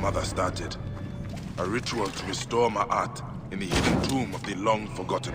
mother started. A ritual to restore my art in the hidden tomb of the long forgotten.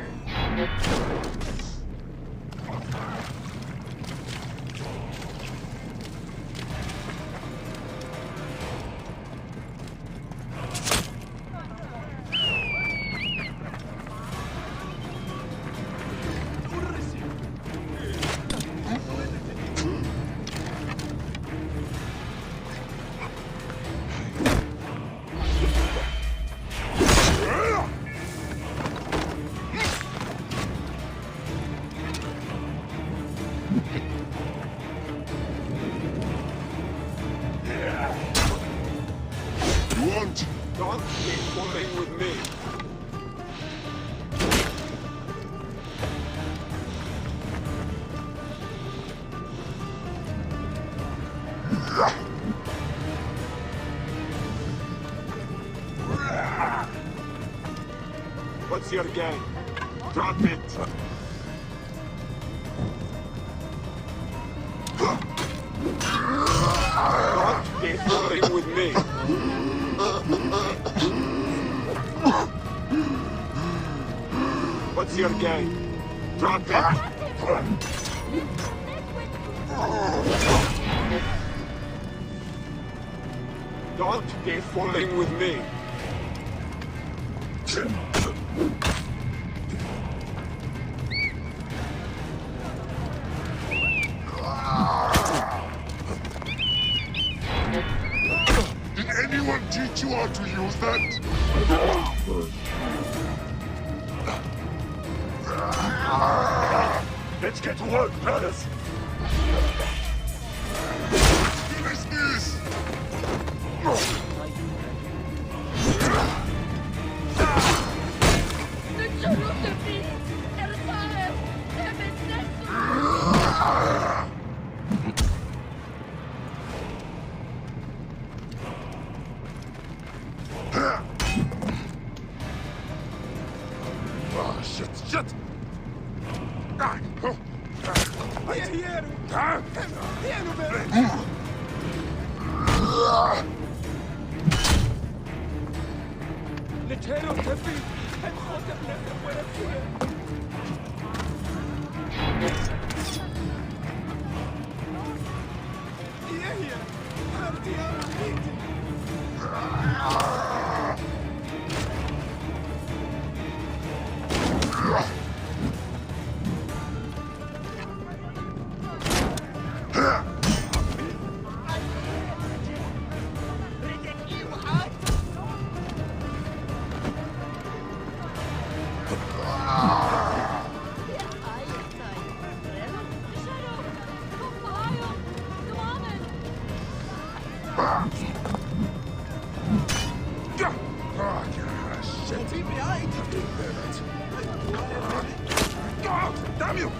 What's your game? Drop it! Don't be fooling with me! What's your game? Drop it! Don't be fooling with me! Did anyone teach you how to use that? Let's get to work, brothers! Finish this! Shit! Damn you!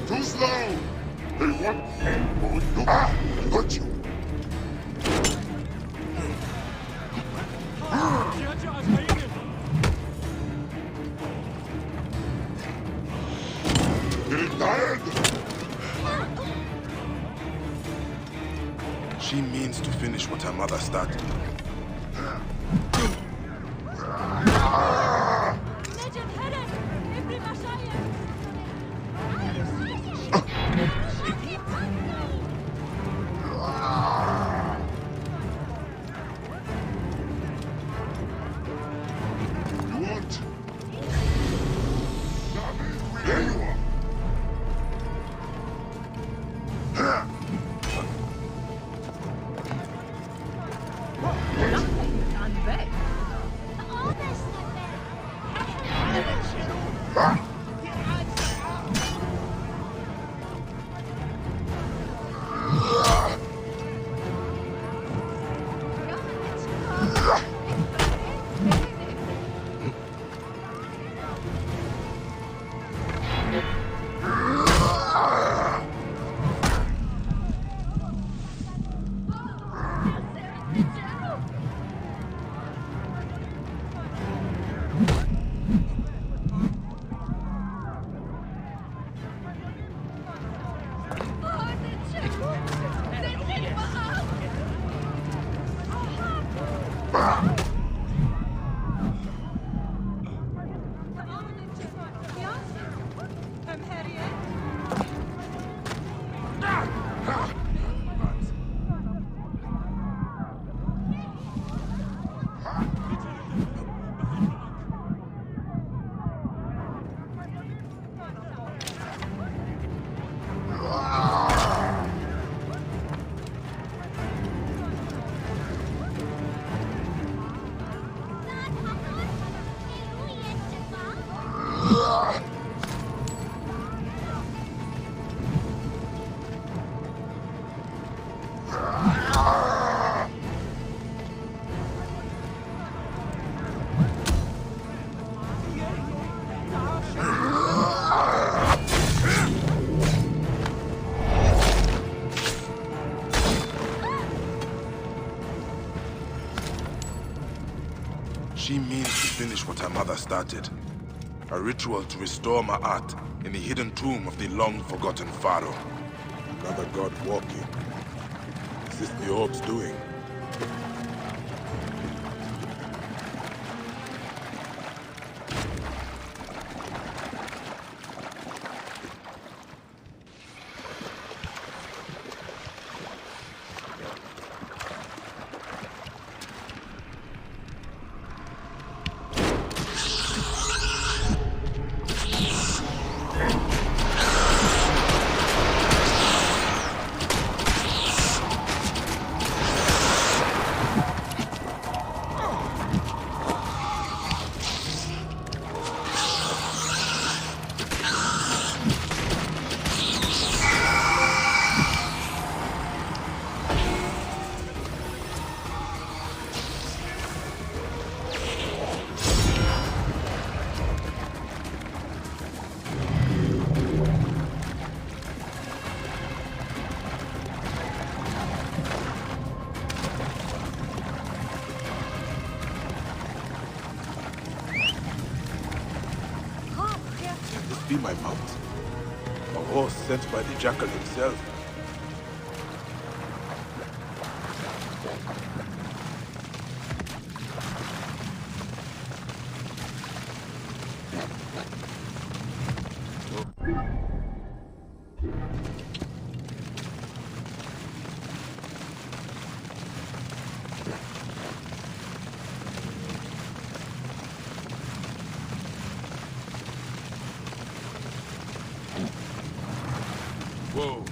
Too slow! They want to got you! Getting tired? She means to finish what her mother started. Legend, Helen! Every Masha She means to finish what her mother started. A ritual to restore Ma'at in the hidden tomb of the long-forgotten pharaoh. Another god walking. Is this the orb's doing? Be my mount. A horse sent by the jackal himself. Whoa.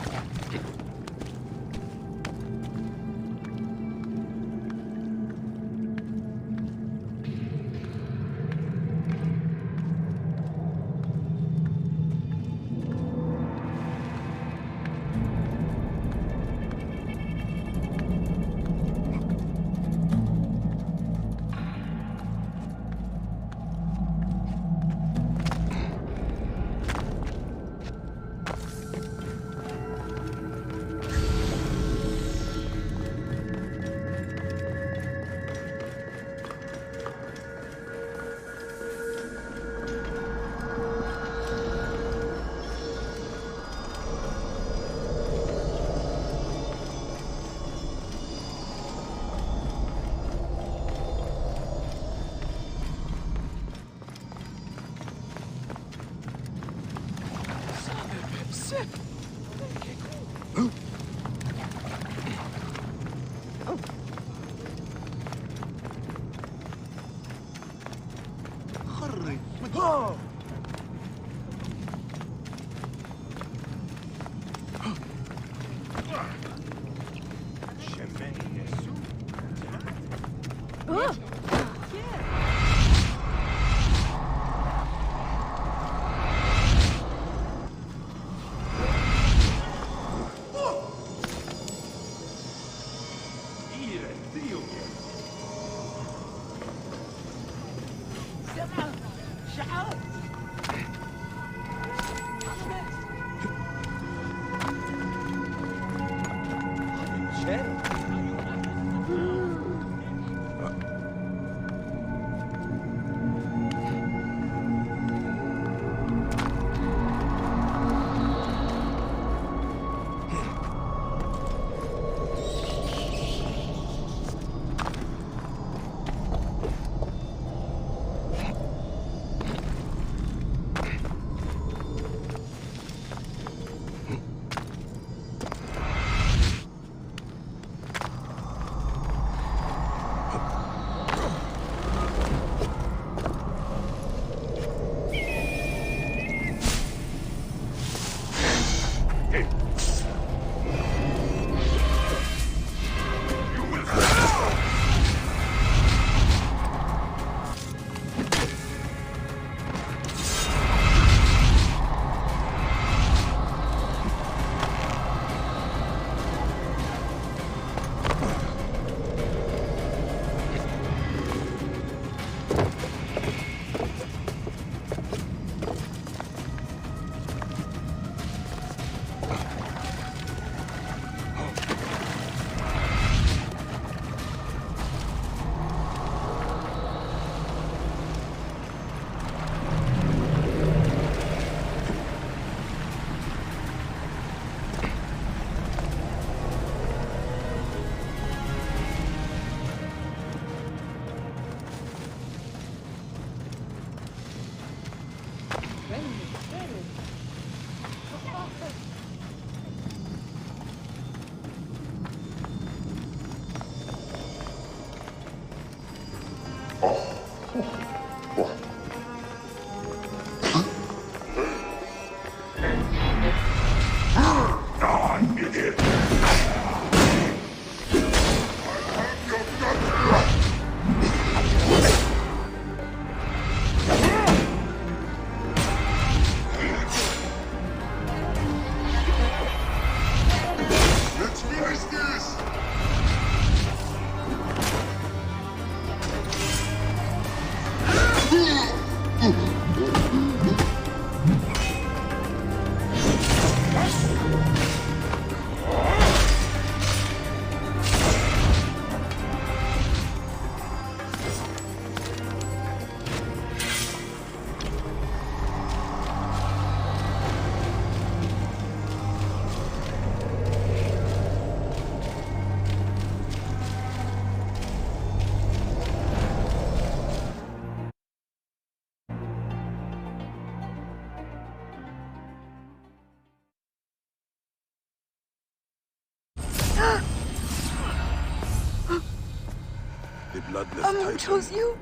The bloodless Titan. Chose you?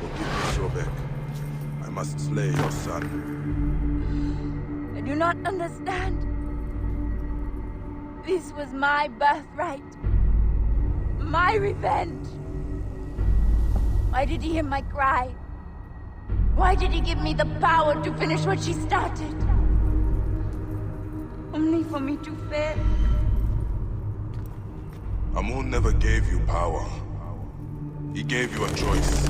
Forgive me, Sobek. I must slay your son. I do not understand. This was my birthright. My revenge. Why did he hear my cry? Why did he give me the power to finish what she started? Only for me to fail. Amun never gave you power. He gave you a choice.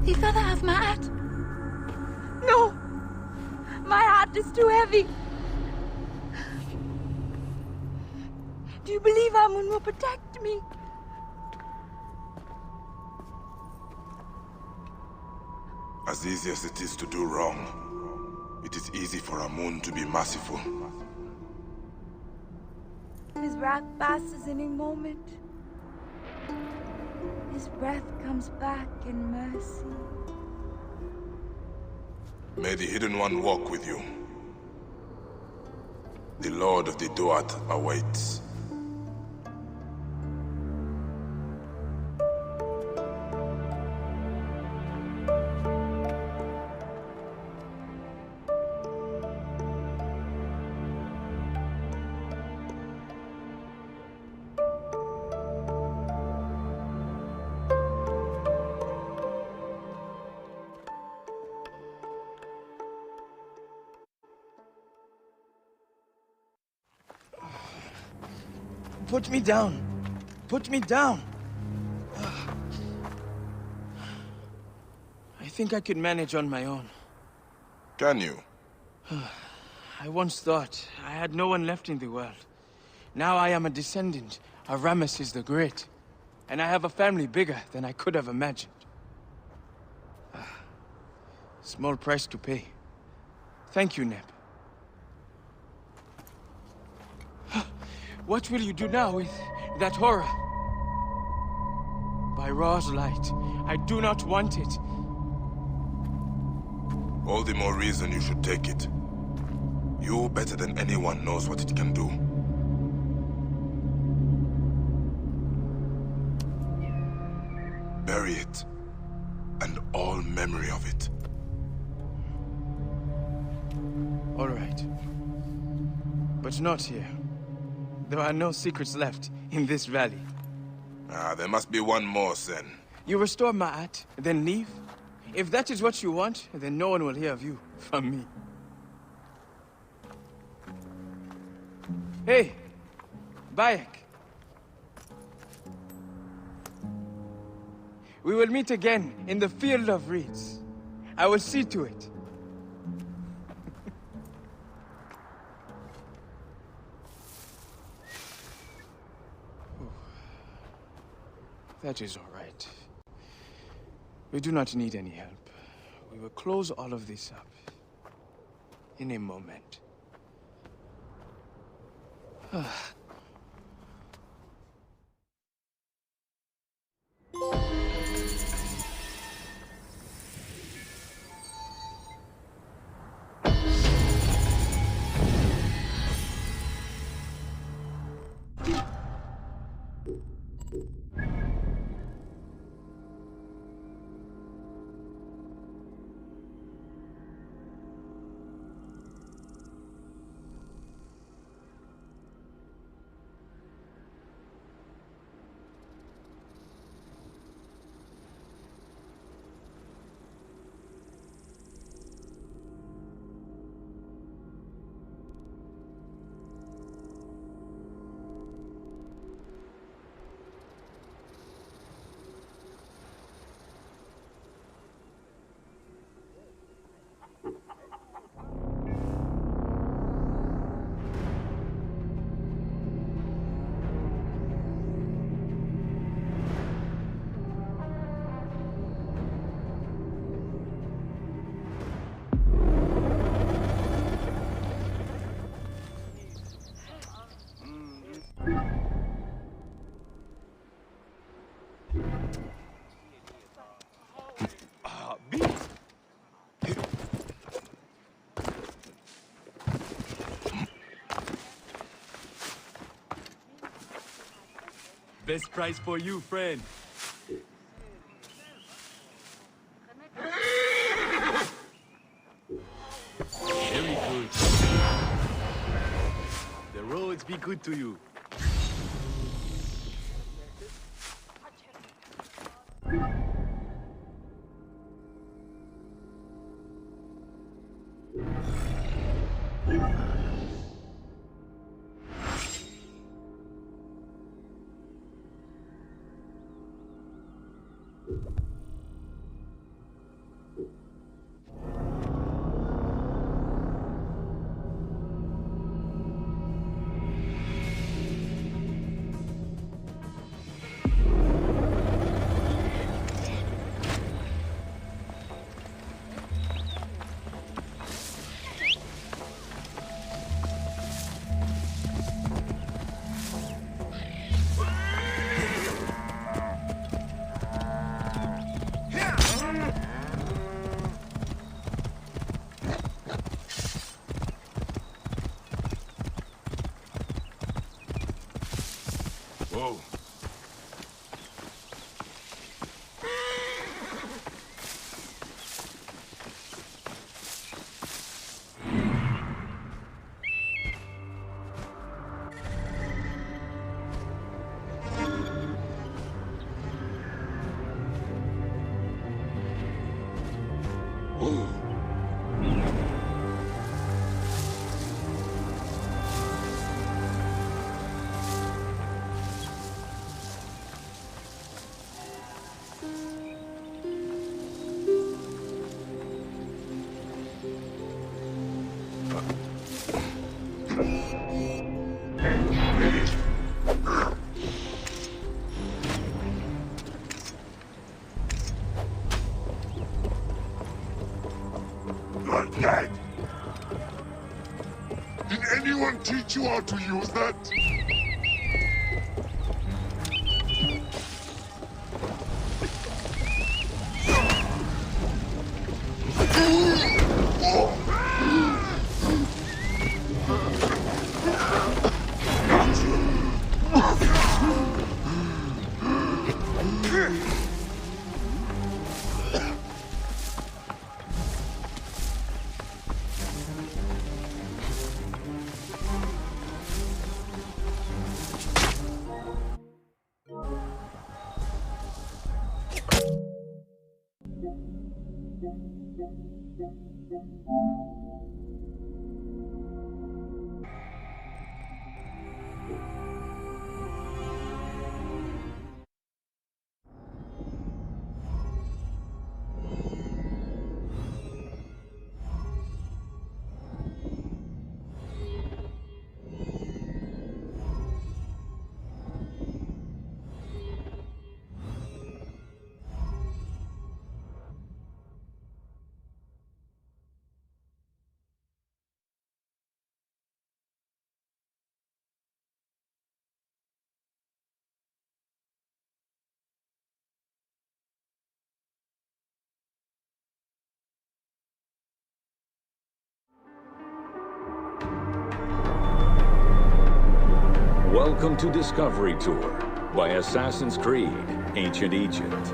Die Feather have my heart. No! My heart is too heavy. Do you believe Amun will protect me? As easy as it is to do wrong, it is easy for Amun to be merciful. His wrath passes in a moment. His breath comes back in mercy. May the Hidden One walk with you. The Lord of the Duat awaits. Put me down. Put me down. think I could manage on my own. Can you? I once thought I had no one left in the world. Now I am a descendant of Ramesses the Great, and I have a family bigger than I could have imagined. Small price to pay. Thank you, Neb. What will you do now with that horror? By Ra's light, I do not want it. All the more reason you should take it. You, better than anyone, knows what it can do. Bury it, and all memory of it. All right. But not here. There are no secrets left in this valley. There must be one more, Sen. You restore Ma'at, then leave? If that is what you want, then no one will hear of you from me. Hey, Bayek. We will meet again in the Field of Reeds. I will see to it. That is all right. We do not need any help. We will close all of this up in a moment. Best price for you, friend. Very good. The roads be good to you. Whoa. You're dead. Did anyone teach you how to use that? Welcome to Discovery Tour by Assassin's Creed, Ancient Egypt.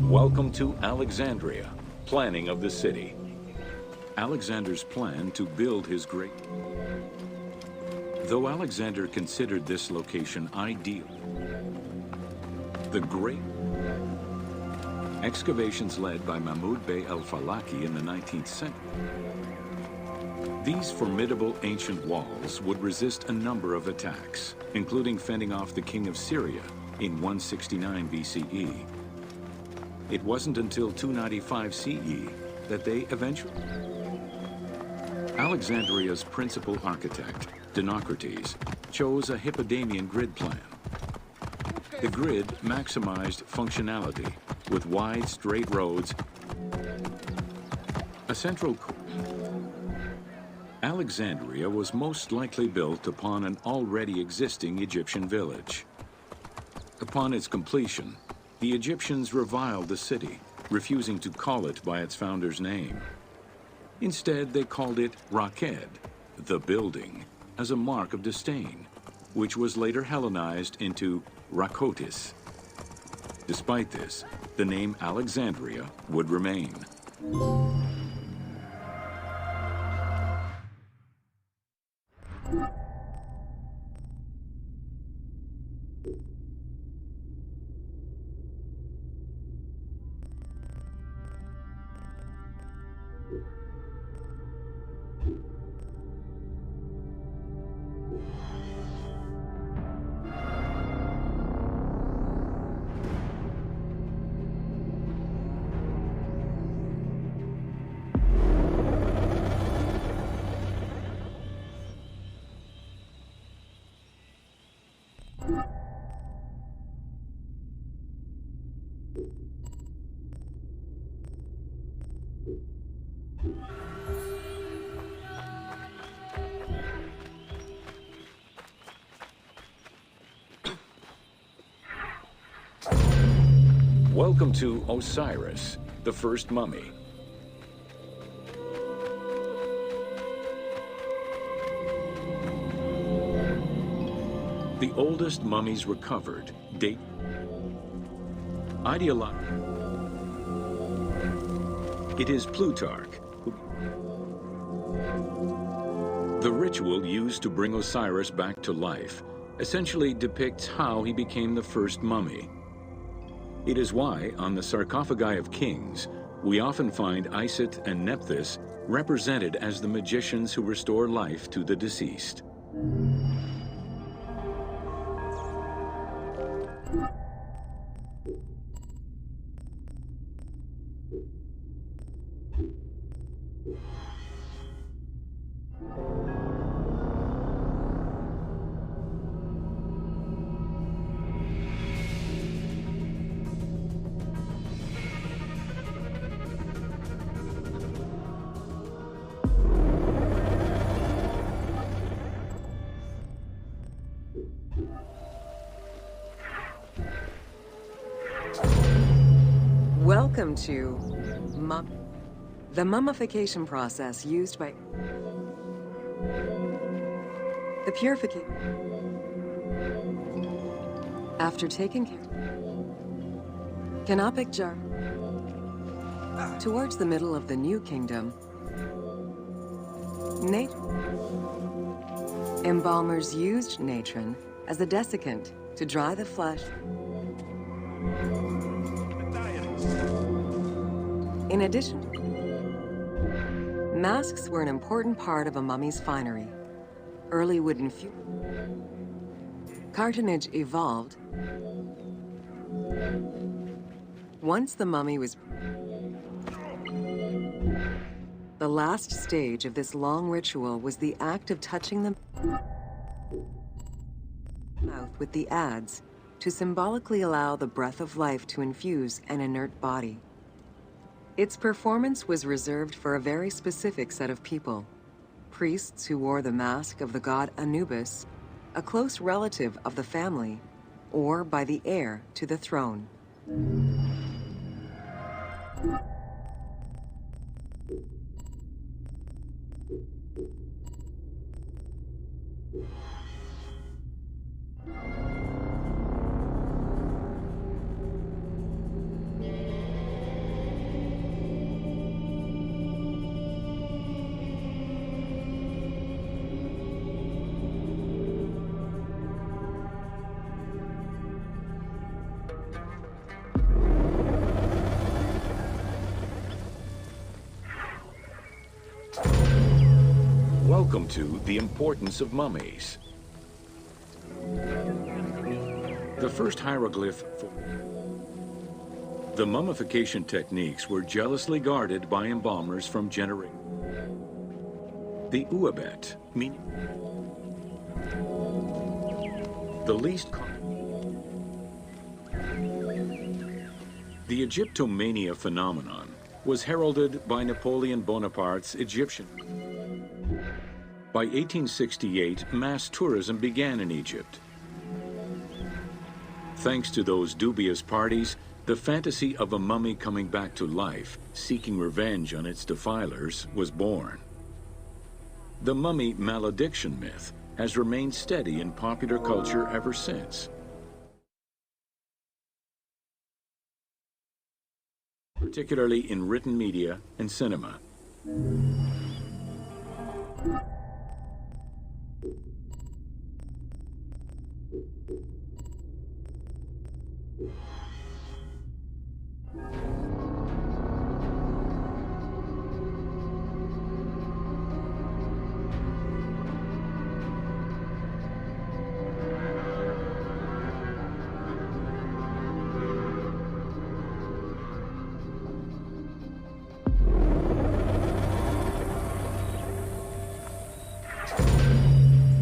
Welcome to Alexandria, planning of the city. Alexander's plan to build his great... Though Alexander considered this location ideal, the great excavations led by Mahmud Bey al-Falaki in the 19th century. These formidable ancient walls would resist a number of attacks, including fending off the king of Syria in 169 BCE. It wasn't until 295 CE that they eventually... Alexandria's principal architect, Dinocrates, chose a Hippodamian grid plan. The grid maximized functionality with wide, straight roads, a central... Alexandria was most likely built upon an already existing Egyptian village. Upon its completion, the Egyptians reviled the city, refusing to call it by its founder's name. Instead, they called it Raked, the building, as a mark of disdain, which was later Hellenized into Rakotis. Despite this, the name Alexandria would remain. Welcome to Osiris, the first mummy. The oldest mummies recovered date It is Plutarch who... The ritual used to bring Osiris back to life essentially depicts how he became the first mummy. It is why, on the sarcophagi of kings, we often find Isit and Nephthys represented as the magicians who restore life to the deceased. Welcome to the mummification process used by the purification. After taking canopic jar towards the middle of the New Kingdom, embalmers used natron as a desiccant to dry the flesh. In addition, masks were an important part of a mummy's finery. Early wooden cartonnage evolved. Once the mummy was... The last stage of this long ritual was the act of touching the mouth with the adze to symbolically allow the breath of life to infuse an inert body. Its performance was reserved for a very specific set of people. Priests who wore the mask of the god Anubis, a close relative of the family, or by the heir to the throne. Welcome to the importance of mummies. The first hieroglyph for the mummification techniques were jealously guarded by embalmers from generations. The Uabet, meaning the least The Egyptomania phenomenon was heralded by Napoleon Bonaparte's Egyptian. By 1868, mass tourism began in Egypt. Thanks to those dubious parties, the fantasy of a mummy coming back to life, seeking revenge on its defilers, was born. The mummy malediction myth has remained steady in popular culture ever since. Particularly in written media and cinema.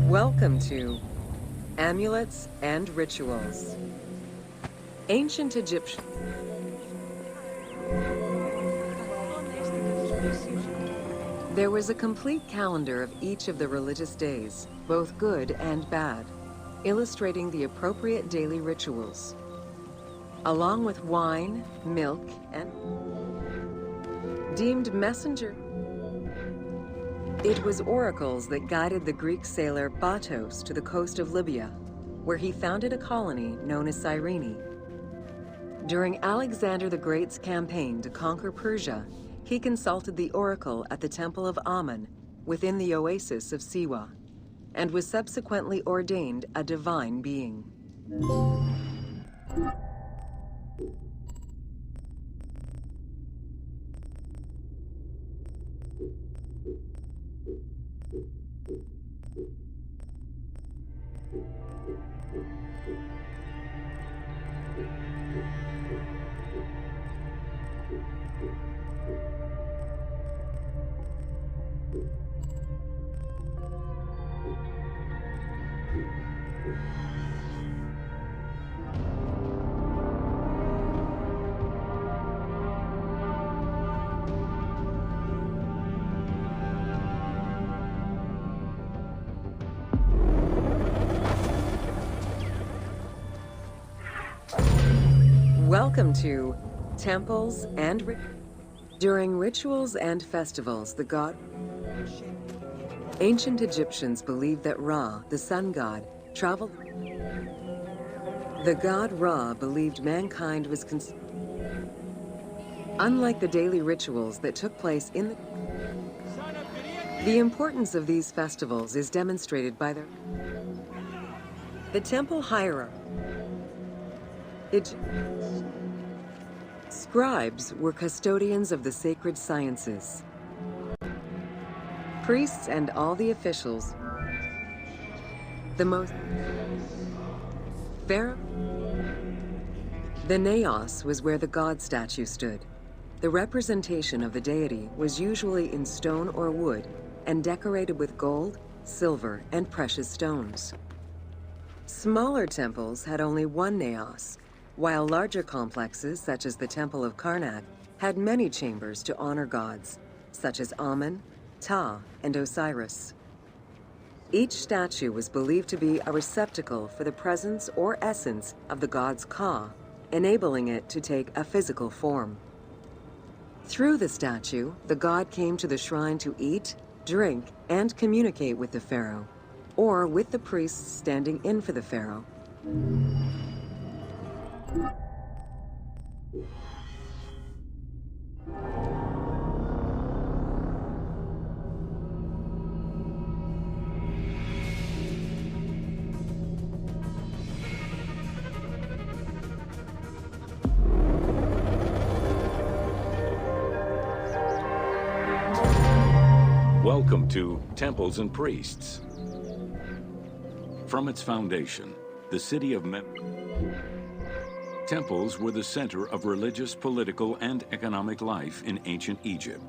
Welcome to Amulets and rituals. Ancient Egyptian. There was a complete calendar of each of the religious days, both good and bad, illustrating the appropriate daily rituals. Along with wine, milk, and deemed messenger. It was oracles that guided the Greek sailor Batos to the coast of Libya, where he founded a colony known as Cyrene. During Alexander the Great's campaign to conquer Persia, he consulted the oracle at the Temple of Amun within the oasis of Siwa, and was subsequently ordained a divine being. Welcome to Temples and During rituals and festivals, the god... Ancient Egyptians believed that Ra, the sun god, traveled... The god Ra believed mankind was Unlike the daily rituals that took place in the importance of these festivals is demonstrated by the temple hierarchy. Scribes were custodians of the sacred sciences. Priests and all the officials. The most... Pharaoh. The naos was where the god statue stood. The representation of the deity was usually in stone or wood and decorated with gold, silver, and precious stones. Smaller temples had only one naos, while larger complexes, such as the Temple of Karnak, had many chambers to honor gods, such as Amun, Ptah, and Osiris. Each statue was believed to be a receptacle for the presence or essence of the god's Ka, enabling it to take a physical form. Through the statue, the god came to the shrine to eat, drink, and communicate with the pharaoh, or with the priests standing in for the pharaoh. Welcome to Temples and Priests. From its foundation, the city of Temples were the center of religious, political, and economic life in ancient Egypt.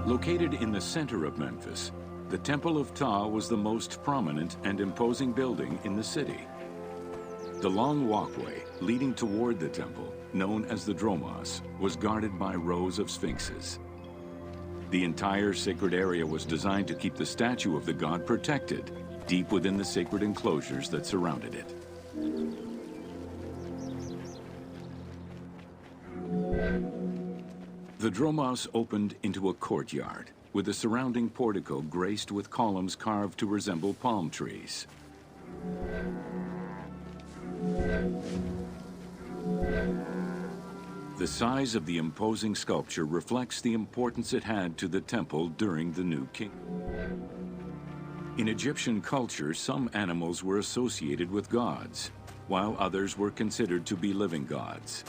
Located in the center of Memphis, the Temple of Ptah was the most prominent and imposing building in the city. The long walkway leading toward the temple, known as the Dromos, was guarded by rows of sphinxes. The entire sacred area was designed to keep the statue of the god protected, deep within the sacred enclosures that surrounded it. The Dromos opened into a courtyard, with the surrounding portico graced with columns carved to resemble palm trees. The size of the imposing sculpture reflects the importance it had to the temple during the New Kingdom. In Egyptian culture, some animals were associated with gods, while others were considered to be living gods.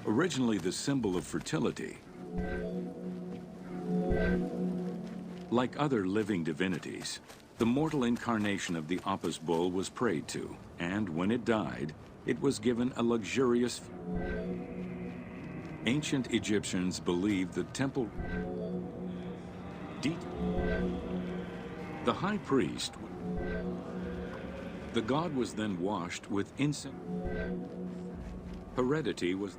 Originally the symbol of fertility, like other living divinities, the mortal incarnation of the Apis bull was prayed to, and when it died, it was given a luxurious... Ancient Egyptians believed the temple... The high priest, the god was then washed with incense. Heredity was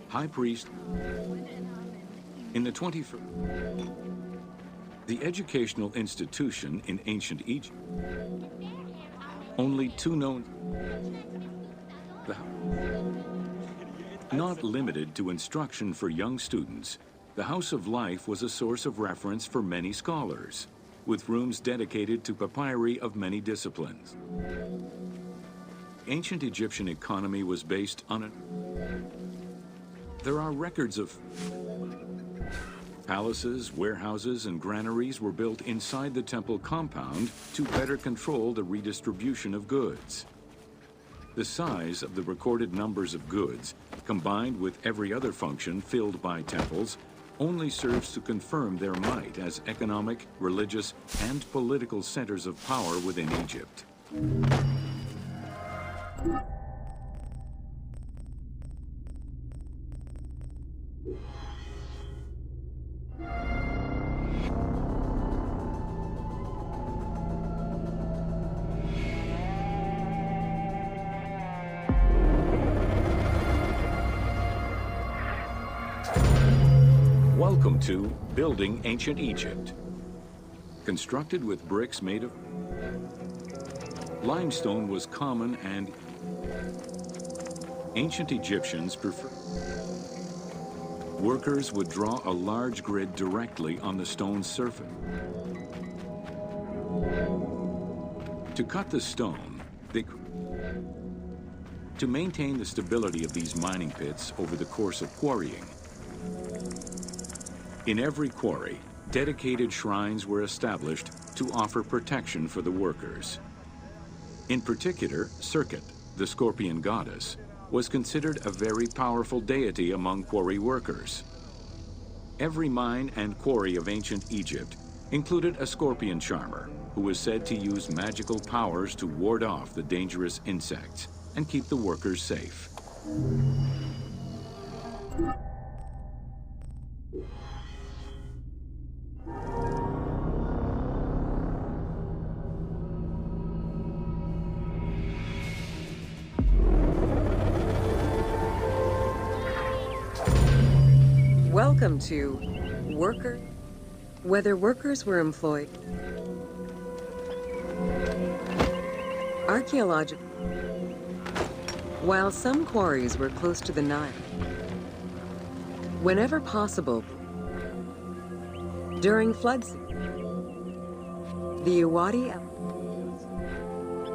high priest. In the 21st, the educational institution in ancient Egypt, only two known, not limited to instruction for young students, the House of Life was a source of reference for many scholars, with rooms dedicated to papyri of many disciplines. Ancient Egyptian economy was based on there are records of palaces, warehouses, and granaries were built inside the temple compound to better control the redistribution of goods. The size of the recorded numbers of goods, combined with every other function filled by temples, only serves to confirm their might as economic, religious, and political centers of power within Egypt. Welcome to Building Ancient Egypt. Constructed with bricks made of limestone was common, and ancient Egyptians preferred. Workers would draw a large grid directly on the stone's surface. To cut the stone, to maintain the stability of these mining pits over the course of quarrying. In every quarry, dedicated shrines were established to offer protection for the workers. In particular, Serket, the scorpion goddess, was considered a very powerful deity among quarry workers. Every mine and quarry of ancient Egypt included a scorpion charmer who was said to use magical powers to ward off the dangerous insects and keep the workers safe. Welcome to Worker. Whether workers were employed, archaeological, while some quarries were close to the Nile, whenever possible, during floods, the Uwadi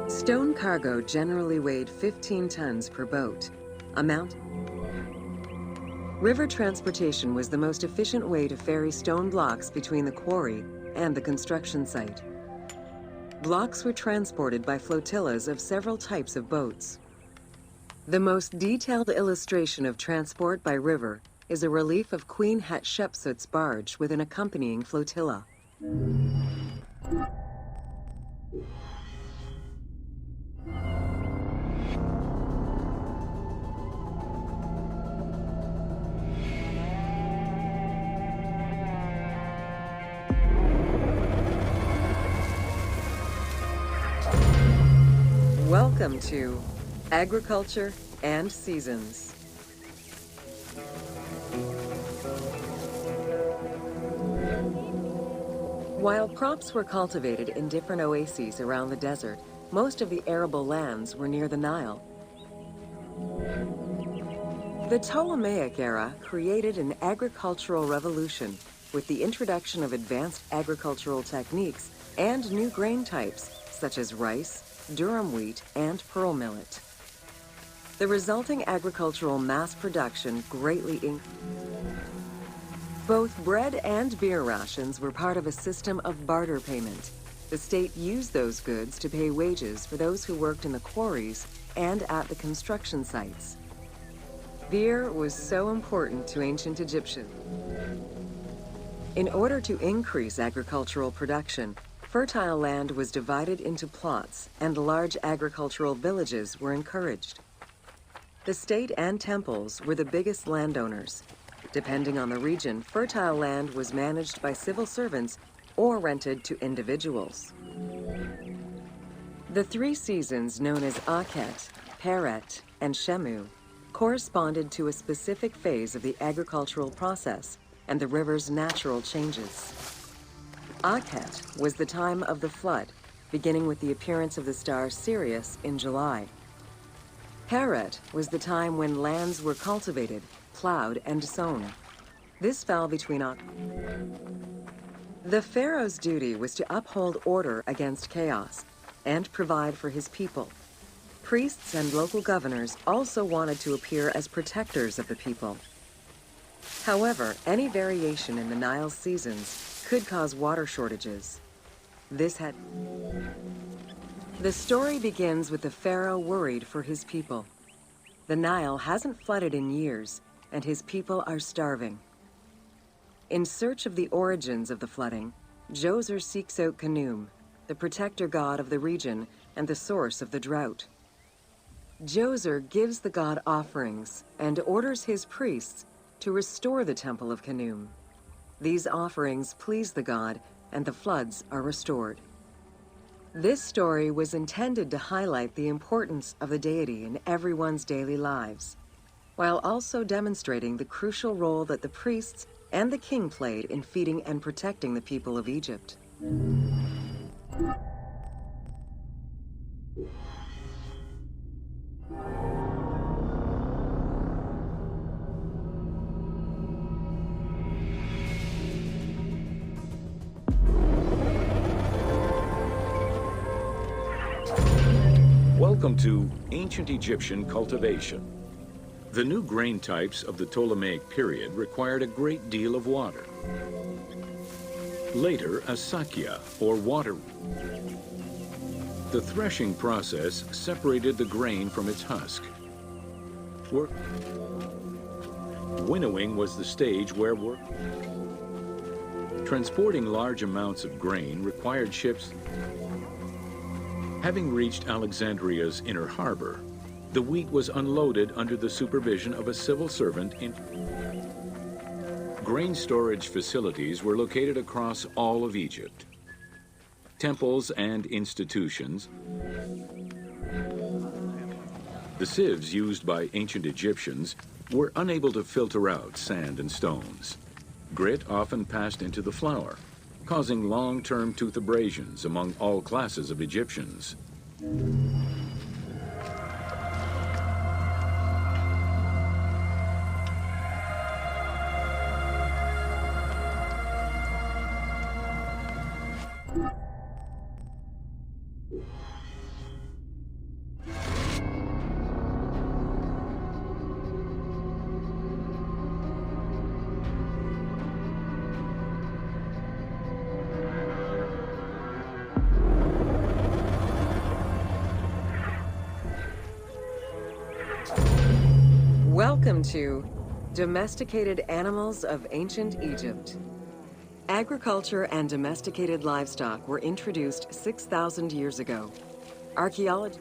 stone cargo generally weighed 15 tons per boat, amount. River transportation was the most efficient way to ferry stone blocks between the quarry and the construction site. Blocks were transported by flotillas of several types of boats. The most detailed illustration of transport by river is a relief of Queen Hatshepsut's barge with an accompanying flotilla. Welcome to Agriculture and Seasons. While crops were cultivated in different oases around the desert, most of the arable lands were near the Nile. The Ptolemaic era created an agricultural revolution with the introduction of advanced agricultural techniques and new grain types such as rice, durum wheat, and pearl millet. The resulting agricultural mass production greatly increased. Both bread and beer rations were part of a system of barter payment. The state used those goods to pay wages for those who worked in the quarries and at the construction sites. Beer was so important to ancient Egyptians. In order to increase agricultural production, fertile land was divided into plots, and large agricultural villages were encouraged. The state and temples were the biggest landowners. Depending on the region, fertile land was managed by civil servants or rented to individuals. The 3 seasons known as Akhet, Peret, and Shemu corresponded to a specific phase of the agricultural process and the river's natural changes. Akhet was the time of the flood, beginning with the appearance of the star Sirius in July. Peret was the time when lands were cultivated, plowed, and sown. This fell between The pharaoh's duty was to uphold order against chaos and provide for his people. Priests and local governors also wanted to appear as protectors of the people. However, any variation in the Nile's seasons could cause water shortages. The story begins with the pharaoh worried for his people. The Nile hasn't flooded in years, and his people are starving. In search of the origins of the flooding, Djoser seeks out Khnum, the protector god of the region and the source of the drought. Djoser gives the god offerings and orders his priests to restore the temple of Khnum. These offerings please the god, and the floods are restored. This story was intended to highlight the importance of the deity in everyone's daily lives, while also demonstrating the crucial role that the priests and the king played in feeding and protecting the people of Egypt. Welcome to Ancient Egyptian Cultivation. The new grain types of the Ptolemaic period required a great deal of water. Later, a sakya, or water. The threshing process separated the grain from its husk. Winnowing was the stage where transporting large amounts of grain required ships. Having reached Alexandria's inner harbor, the wheat was unloaded under the supervision of a civil servant in. Grain storage facilities were located across all of Egypt. Temples and institutions. The sieves used by ancient Egyptians were unable to filter out sand and stones. Grit often passed into the flour, causing long-term tooth abrasions among all classes of Egyptians. Welcome to Domesticated Animals of Ancient Egypt. Agriculture and domesticated livestock were introduced 6,000 years ago. Archaeology.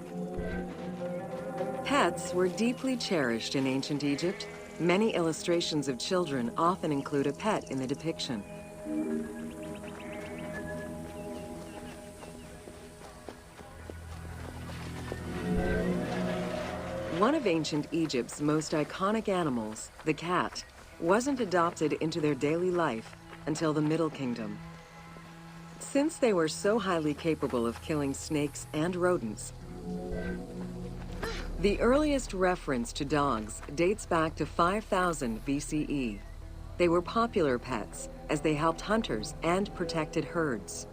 Pets were deeply cherished in ancient Egypt. Many illustrations of children often include a pet in the depiction. One of ancient Egypt's most iconic animals, the cat, wasn't adopted into their daily life until the Middle Kingdom. Since they were so highly capable of killing snakes and rodents, the earliest reference to dogs dates back to 5000 BCE. They were popular pets as they helped hunters and protected herds.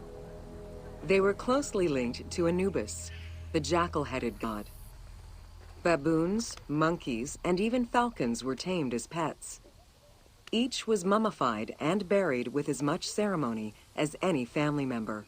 They were closely linked to Anubis, the jackal-headed god. Baboons, monkeys, and even falcons were tamed as pets. Each was mummified and buried with as much ceremony as any family member.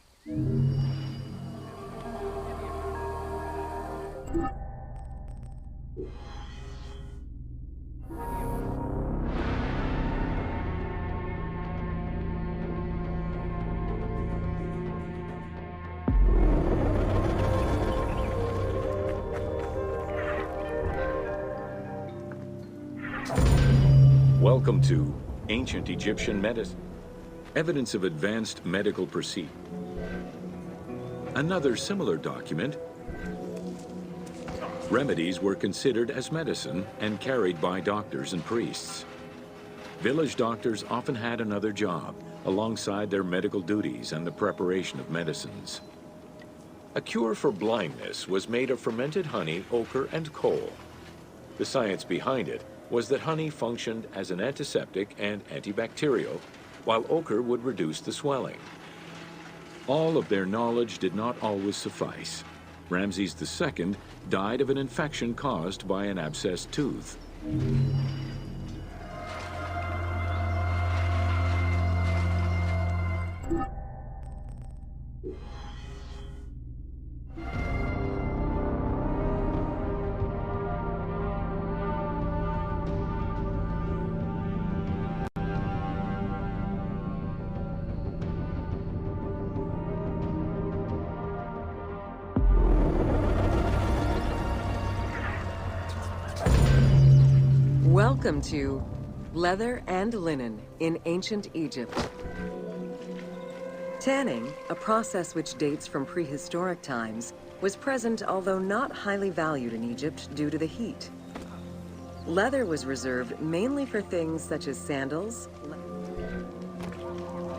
Welcome to Ancient Egyptian Medicine. evidence of advanced medical procedure. Another similar document, remedies were considered as medicine and carried by doctors and priests. Village doctors often had another job, alongside their medical duties and the preparation of medicines. A cure for blindness was made of fermented honey, ochre, and coal. The science behind it was that honey functioned as an antiseptic and antibacterial, while ochre would reduce the swelling. All of their knowledge did not always suffice. Ramses II died of an infection caused by an abscessed tooth. Welcome to Leather and Linen in Ancient Egypt. Tanning, a process which dates from prehistoric times, was present although not highly valued in Egypt due to the heat. Leather was reserved mainly for things such as sandals,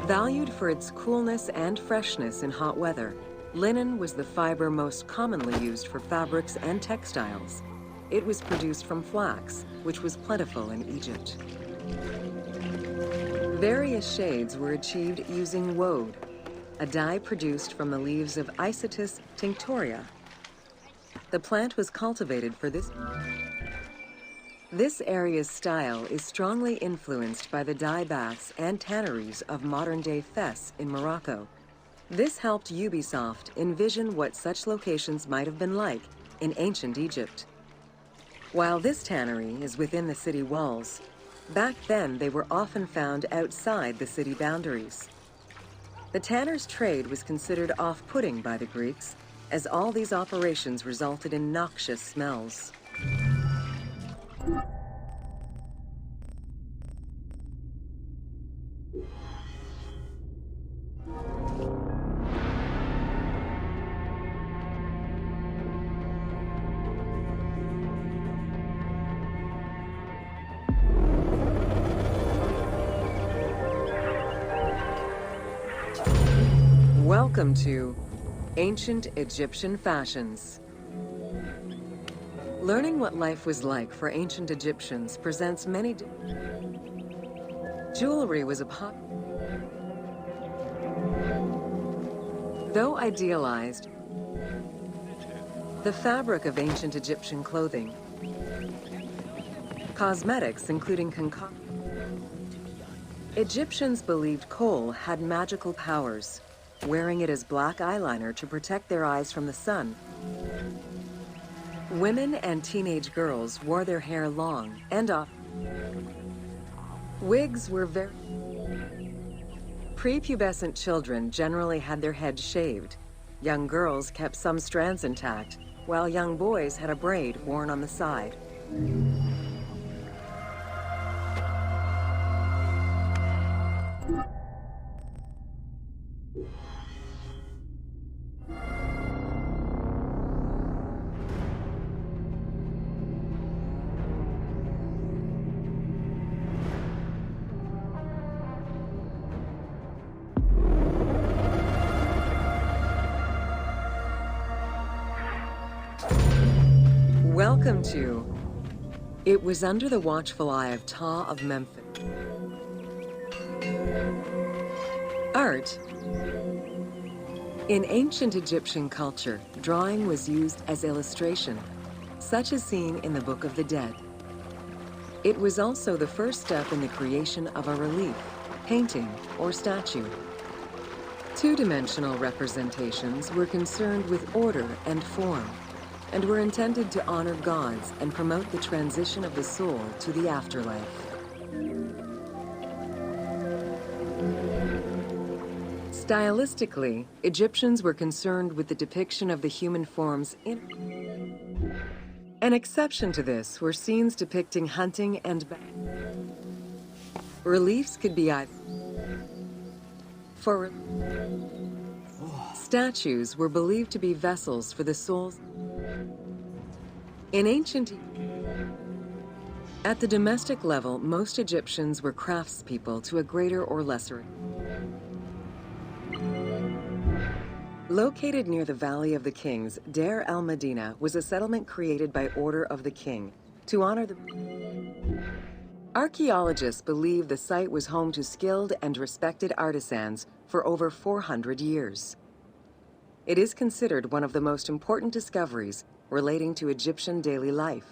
valued for its coolness and freshness in hot weather. Linen was the fiber most commonly used for fabrics and textiles. It was produced from flax, which was plentiful in Egypt. Various shades were achieved using woad, a dye produced from the leaves of Isotis tinctoria. The plant was cultivated for this. This area's style is strongly influenced by the dye baths and tanneries of modern-day Fes in Morocco. This helped Ubisoft envision what such locations might have been like in ancient Egypt. While this tannery is within the city walls, back then they were often found outside the city boundaries. The tanner's trade was considered off-putting by the Greeks, as all these operations resulted in noxious smells. Welcome to Ancient Egyptian Fashions. Learning what life was like for ancient Egyptians presents many. Jewelry was a though idealized, the fabric of ancient Egyptian clothing, cosmetics including Egyptians believed coal had magical powers, wearing it as black eyeliner to protect their eyes from the sun. Women and teenage girls wore their hair long and off. Wigs were very... Prepubescent children generally had their heads shaved. Young girls kept some strands intact, while young boys had a braid worn on the side. Welcome to It Was Under the Watchful Eye of Ptah of Memphis. Art. In ancient Egyptian culture, drawing was used as illustration, such as seen in the Book of the Dead. It was also the first step in the creation of a relief, painting, or statue. Two-dimensional representations were concerned with order and form, and were intended to honor gods and promote the transition of the soul to the afterlife. Stylistically, Egyptians were concerned with the depiction of the human forms in... An exception to this were scenes depicting hunting and reliefs could be either For statues were believed to be vessels for the souls. In ancient At the domestic level, most Egyptians were craftspeople to a greater or lesser. Located near the Valley of the Kings, Deir el-Medina was a settlement created by order of the king to honor the... Archaeologists believe the site was home to skilled and respected artisans for over 400 years. It is considered one of the most important discoveries relating to Egyptian daily life.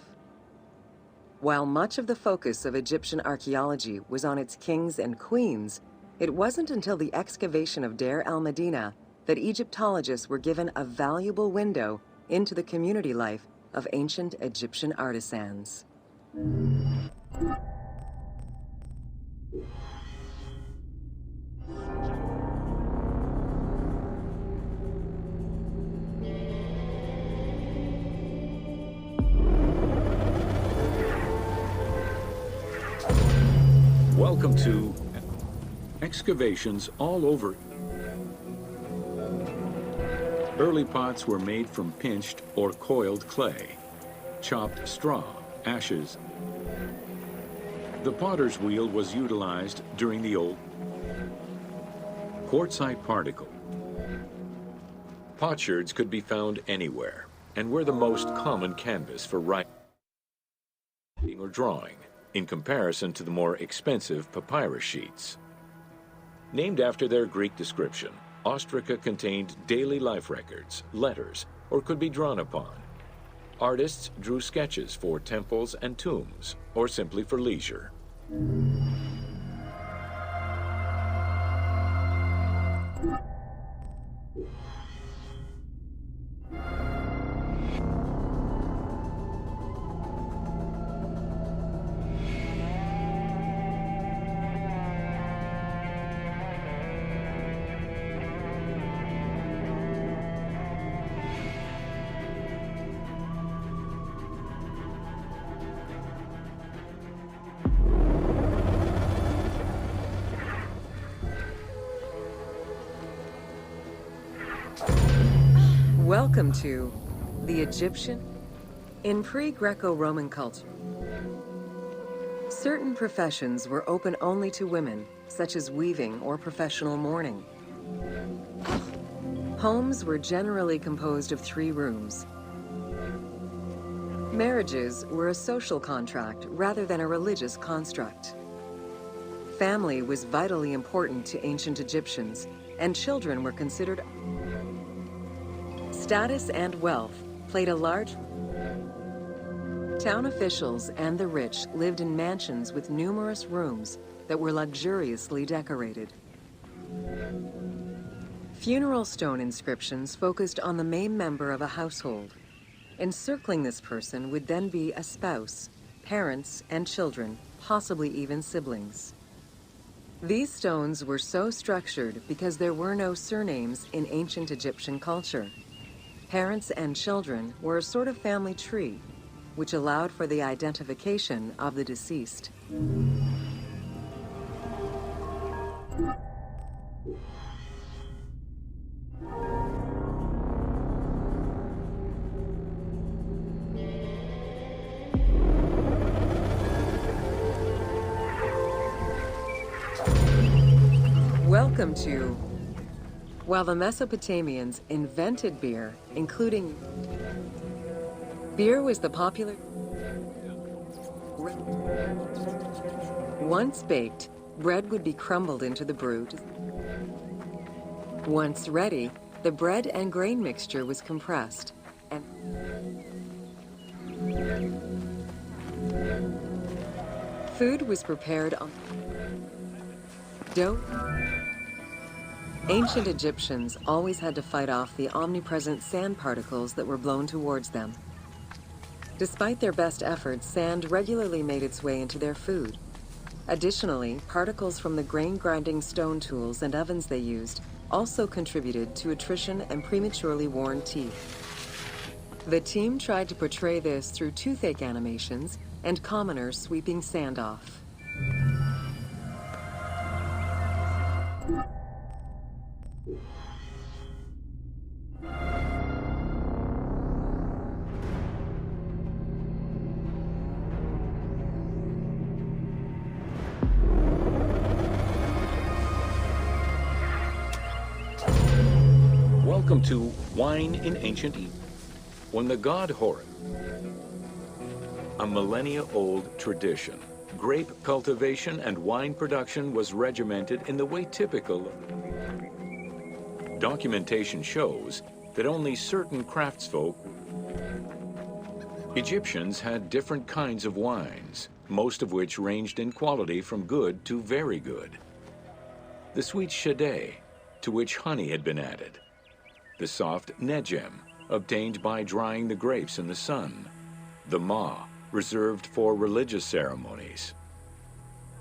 While much of the focus of Egyptian archaeology was on its kings and queens, it wasn't until the excavation of Deir el-Medina that Egyptologists were given a valuable window into the community life of ancient Egyptian artisans. Welcome to excavations all over. Early pots were made from pinched or coiled clay, chopped straw, ashes. The potter's wheel was utilized during the old quartzite particle. Potsherds could be found anywhere and were the most common canvas for writing or drawing, in comparison to the more expensive papyrus sheets. Named after their Greek description, ostraca contained daily life records, letters, or could be drawn upon. Artists drew sketches for temples and tombs, or simply for leisure. Welcome to the Egyptian. In pre-Greco-Roman culture, certain professions were open only to women, such as weaving or professional mourning. Homes were generally composed of 3 rooms. Marriages were a social contract rather than a religious construct. Family was vitally important to ancient Egyptians, and children were considered. Status and wealth played a large role. Town officials and the rich lived in mansions with numerous rooms that were luxuriously decorated. Funeral stone inscriptions focused on the main member of a household. Encircling this person would then be a spouse, parents, and children, possibly even siblings. These stones were so structured because there were no surnames in ancient Egyptian culture. Parents and children were a sort of family tree, which allowed for the identification of the deceased. Welcome to... While the Mesopotamians invented beer, including... Beer was the popular... Once baked, bread would be crumbled into the brew. Once ready, the bread and grain mixture was compressed, and... Food was prepared on... dough. Ancient Egyptians always had to fight off the omnipresent sand particles that were blown towards them. Despite their best efforts, sand regularly made its way into their food. Additionally, particles from the grain-grinding stone tools and ovens they used also contributed to attrition and prematurely worn teeth. The team tried to portray this through toothache animations and commoners sweeping sand off. Welcome to Wine in Ancient Egypt. When the god Horus, a millennia-old tradition, grape cultivation and wine production was regimented in the way typical. Documentation shows that only certain craftsfolk, Egyptians had different kinds of wines, most of which ranged in quality from good to very good. The sweet shadé, to which honey had been added. The soft negem, obtained by drying the grapes in the sun. The ma, reserved for religious ceremonies.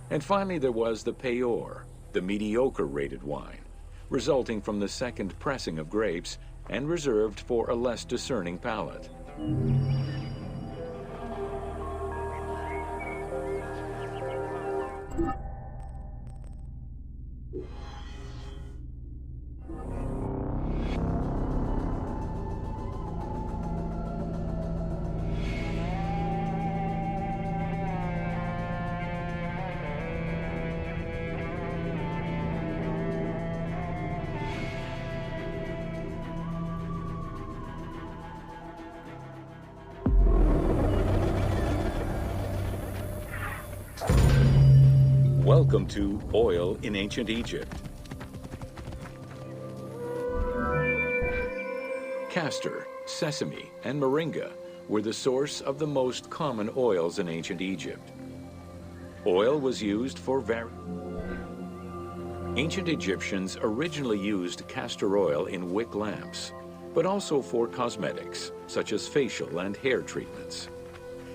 And finally there was the peor, the mediocre-rated wine, resulting from the second pressing of grapes and reserved for a less discerning palate. Welcome to Oil in Ancient Egypt. Castor, sesame, and moringa were the source of the most common oils in ancient Egypt. Oil was used for Ancient Egyptians originally used castor oil in wick lamps, but also for cosmetics, such as facial and hair treatments.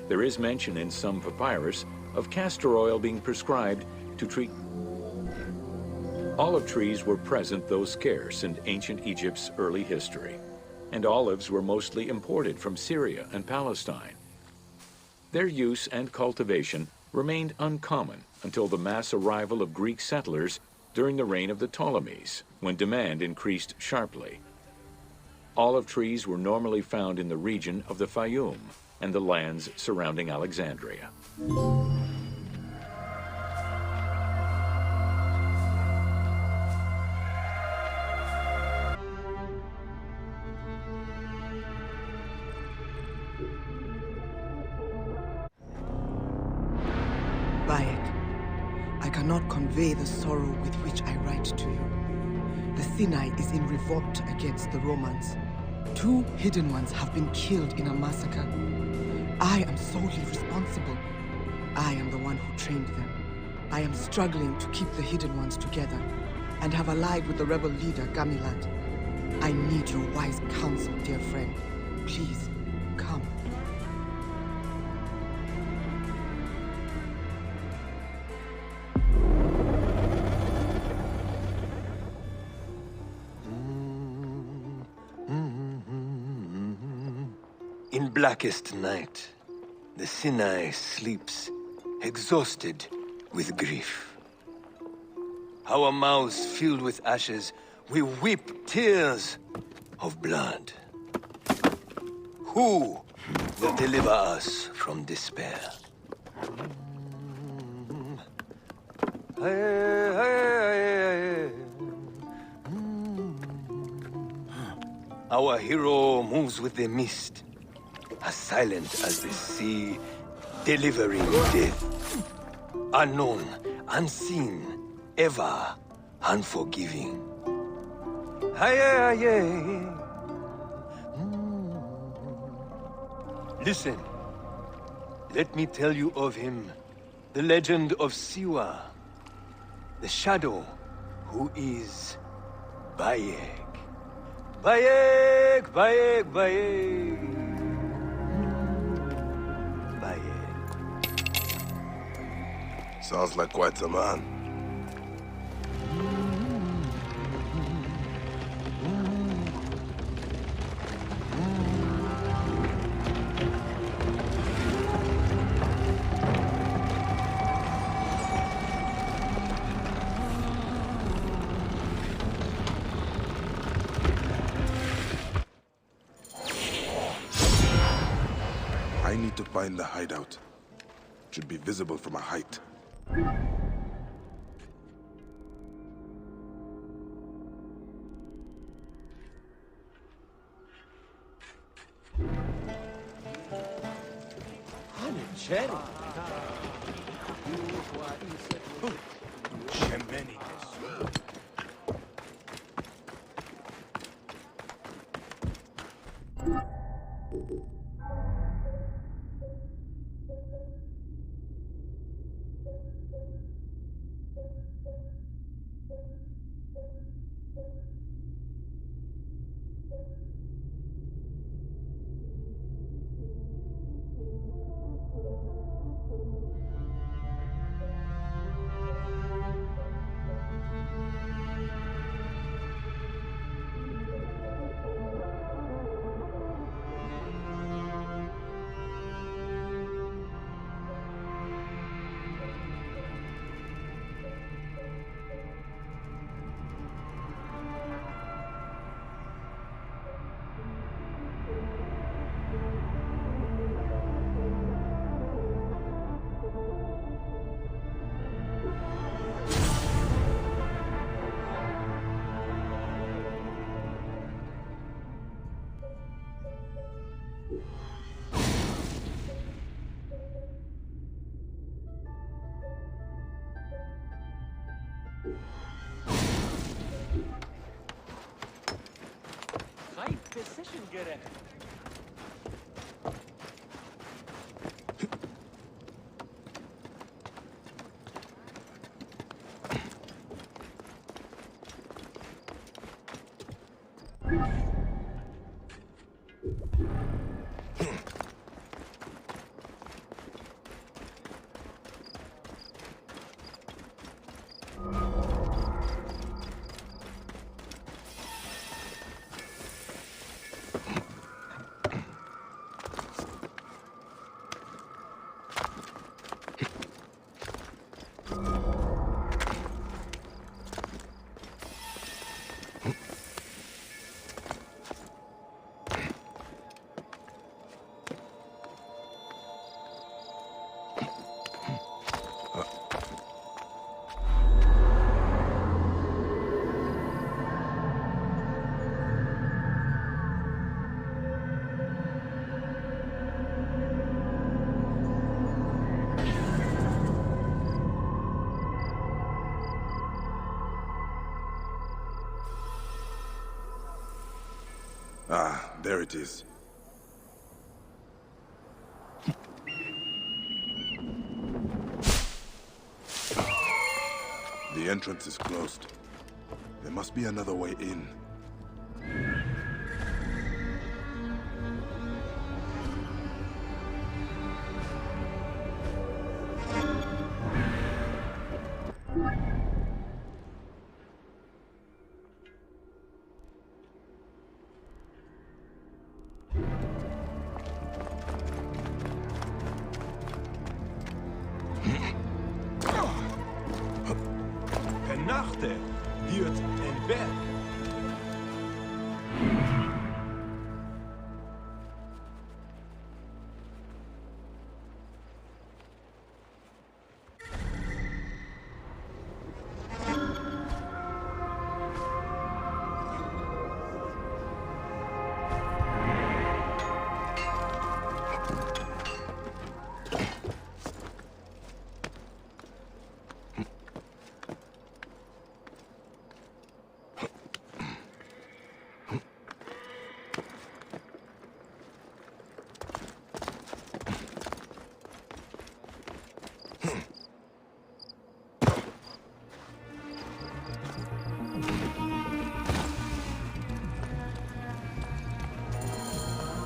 There is mention in some papyrus of castor oil being prescribed to treat. Olive trees were present, though scarce, in ancient Egypt's early history, and olives were mostly imported from Syria and Palestine. Their use and cultivation remained uncommon until the mass arrival of Greek settlers during the reign of the Ptolemies, when demand increased sharply. Olive trees were normally found in the region of the Fayum and the lands surrounding Alexandria. Bayek, I cannot convey the sorrow with which I write to you. The Sinai is in revolt against the Romans. 2 hidden ones have been killed in a massacre. I am solely responsible. I am the one who trained them. I am struggling to keep the hidden ones together and have allied with the rebel leader, Gamilat. I need your wise counsel, dear friend. Please, come. In blackest night, the Sinai sleeps, exhausted with grief. Our mouths filled with ashes, we weep tears of blood. Who will deliver us from despair? Our hero moves with the mist, as silent as the sea, delivering death. Unknown, unseen, ever unforgiving. Listen, let me tell you of him, the legend of Siwa, the shadow who is Bayek. Bayek, Bayek, Bayek. Sounds like quite a man. to find the hideout. It should be visible from a height. Ah, there it is. The entrance is closed. There must be another way in.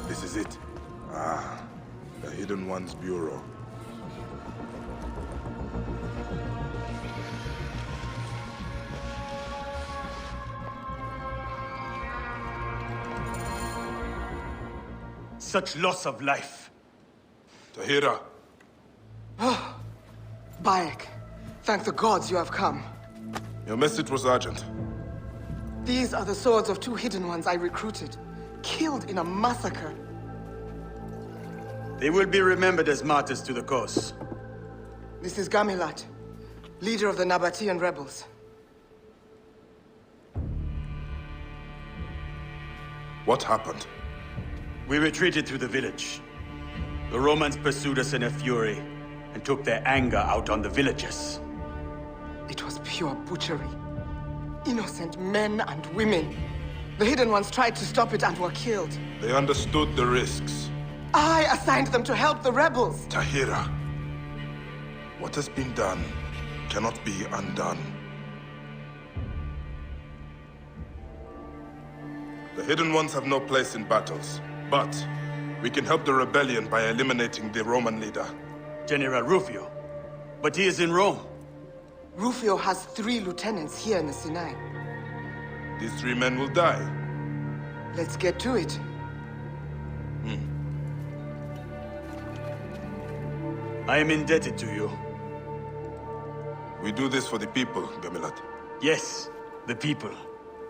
This is it. Ah, the Hidden One's Bureau. Such loss of life. Tahira! Bayek, thank the gods you have come. Your message was urgent. These are the swords of two Hidden Ones I recruited, killed in a massacre. They will be remembered as martyrs to the cause. This is Gamilat, leader of the Nabatean rebels. What happened? We retreated through the village. The Romans pursued us in a fury and took their anger out on the villagers. It was pure butchery. Innocent men and women. The Hidden Ones tried to stop it and were killed. They understood the risks. I assigned them to help the rebels. Tahira, what has been done cannot be undone. The Hidden Ones have no place in battles, but we can help the rebellion by eliminating the Roman leader. General Rufio. But he is in Rome. Rufio has 3 lieutenants here in the Sinai. These 3 men will die. Let's get to it. I am indebted to you. We do this for the people, Gamilat. Yes, the people.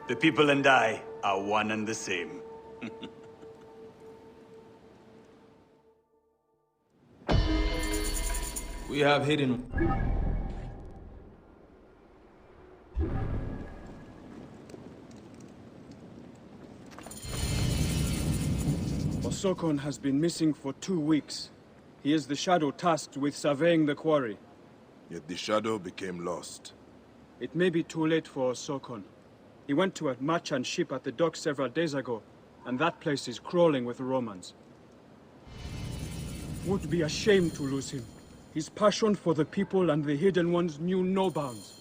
The people and I are one and the same. We have hidden... Osokon has been missing for 2 weeks. He is the Shadow tasked with surveying the quarry. Yet the Shadow became lost. It may be too late for Osokon. He went to a merchant ship at the dock several days ago, and that place is crawling with Romans. Would be a shame to lose him. His passion for the people and the Hidden Ones knew no bounds.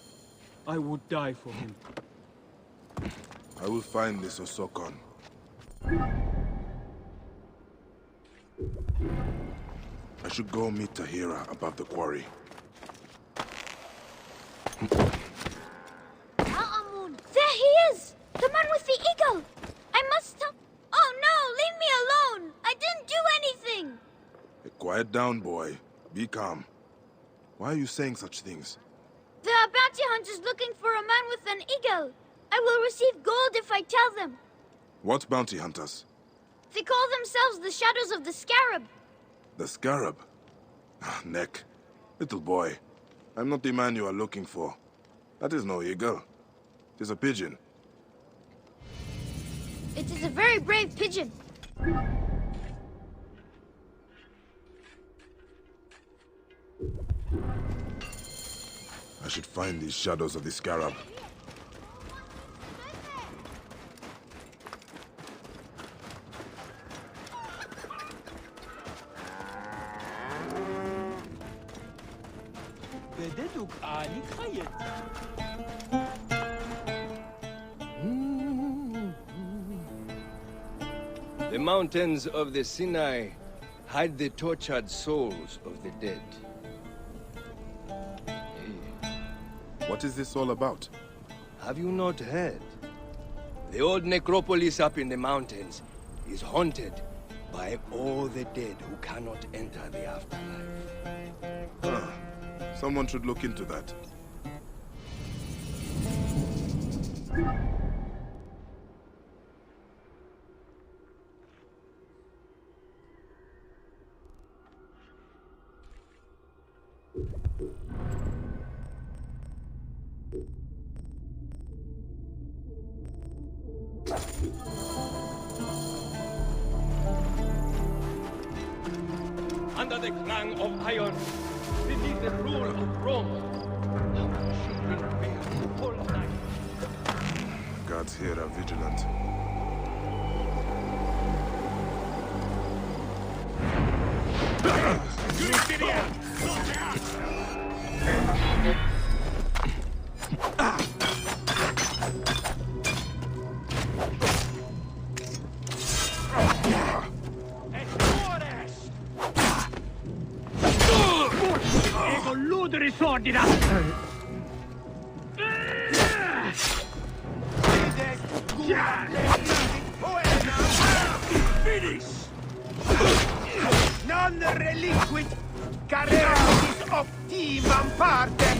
I would die for him. I will find this Osokon. I should go meet Tahira above the quarry. There he is! The man with the eagle! I must stop... Oh no, leave me alone! I didn't do anything! Quiet down, boy. Be calm. Why are you saying such things? There are bounty hunters looking for a man with an eagle. I will receive gold if I tell them. What bounty hunters? They call themselves the Shadows of the Scarab. The Scarab? Neck. Little boy. I'm not the man you are looking for. That is no eagle. It is a pigeon. It is a very brave pigeon. I should find these Shadows of the Scarab. The mountains of the Sinai hide the tortured souls of the dead. What is this all about? Have you not heard? The old necropolis up in the mountains is haunted by all the dead who cannot enter the afterlife. Someone should look into that. Under the clang of iron, beneath the rule of Rome, our children bear all night. Guards here are vigilant. Finish! Non reliquit caretis optimam partem!